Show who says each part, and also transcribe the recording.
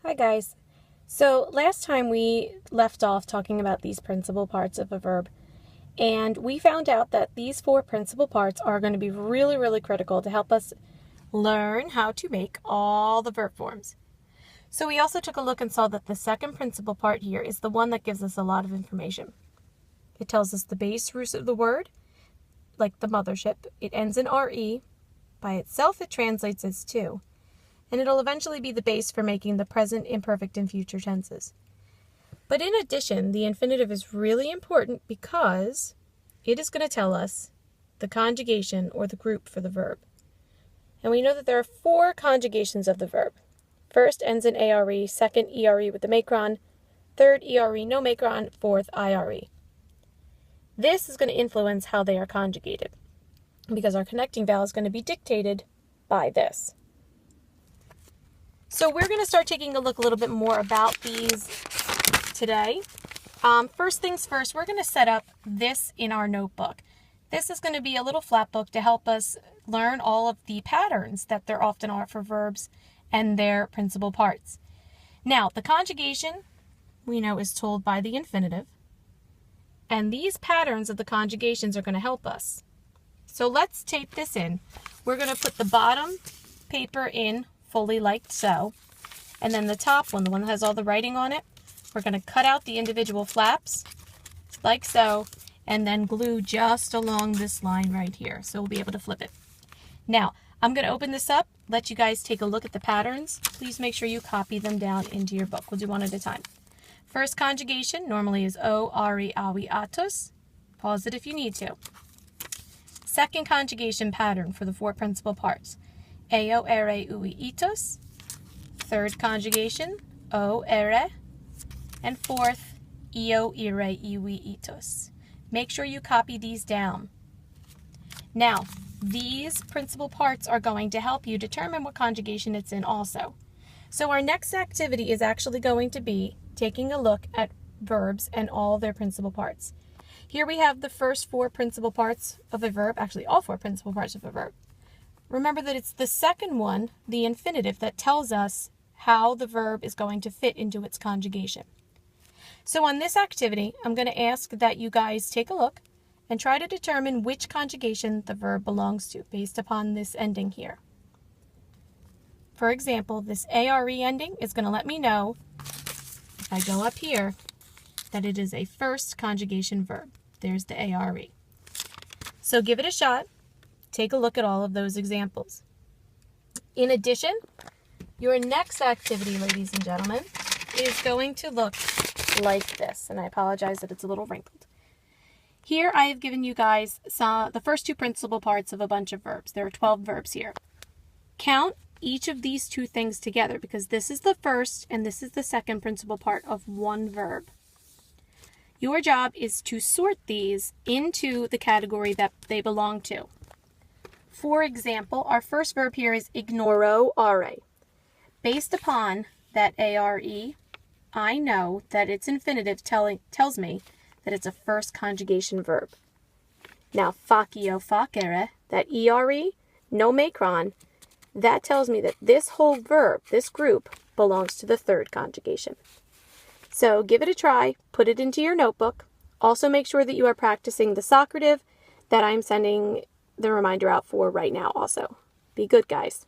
Speaker 1: Hi guys. So last time we left off talking about these principal parts of a verb, and we found out that these 4 principal parts are going to be really critical to help us learn how to make all the verb forms. So we also took a look and saw that the second principal part here is the one that gives us a lot of information. It tells us the base root of the word, like the mothership. It ends in RE. By itself it translates as to. And it'll eventually be the base for making the present, imperfect, and future tenses. But in addition, the infinitive is really important because it is going to tell us the conjugation or the group for the verb. And we know that there are 4 conjugations of the verb. First ends in ARE, second ERE with the macron, third ERE no macron, fourth IRE. This is going to influence how they are conjugated because our connecting vowel is going to be dictated by this. So we're going to start taking a look a little bit more about these today. First things first, we're going to set up this in our notebook. This is going to be a little flat book to help us learn all of the patterns that there often are for verbs and their principal parts. Now, the conjugation we know is told by the infinitive, and these patterns of the conjugations are going to help us. So let's tape this in. We're going to put the bottom paper in fully like so, and then the top one, the one that has all the writing on it, we're going to cut out the individual flaps like so, and then glue just along this line right here, so we'll be able to flip it. Now, I'm going to open this up, let you guys take a look at the patterns. Please make sure you copy them down into your book. We'll do one at a time. First conjugation normally is o, ari, awi, atos. Pause it if you need to. Second conjugation pattern for the 4 principal parts. Eo, ere, ui, itos. Third conjugation, o, ere. And fourth, io, ire, iwi, itos. Make sure you copy these down. Now, these principal parts are going to help you determine what conjugation it's in also. So our next activity is actually going to be taking a look at verbs and all their principal parts. Here we have the first 4 principal parts of a verb, actually all 4 principal parts of a verb. Remember that it's the second one, the infinitive, that tells us how the verb is going to fit into its conjugation. So on this activity, I'm going to ask that you guys take a look and try to determine which conjugation the verb belongs to based upon this ending here. For example, this ARE ending is going to let me know, if I go up here, that it is a first conjugation verb. There's the ARE. So give it a shot. Take a look at all of those examples. In addition, your next activity, ladies and gentlemen, is going to look like this. And I apologize that it's a little wrinkled. Here I have given you guys the first 2 principal parts of a bunch of verbs. There are 12 verbs here. Count each of these 2 things together because this is the first and this is the second principal part of one verb. Your job is to sort these into the category that they belong to. For example, our first verb here is ignoro are. Based upon that ARE, I know that its infinitive tells me that it's a first conjugation verb. Now, facio facere, that ERE, no macron, that tells me that this whole verb, this group, belongs to the third conjugation. So give it a try, put it into your notebook. Also make sure that you are practicing the Socrative that I'm sending the reminder out for right now also. Be good, guys.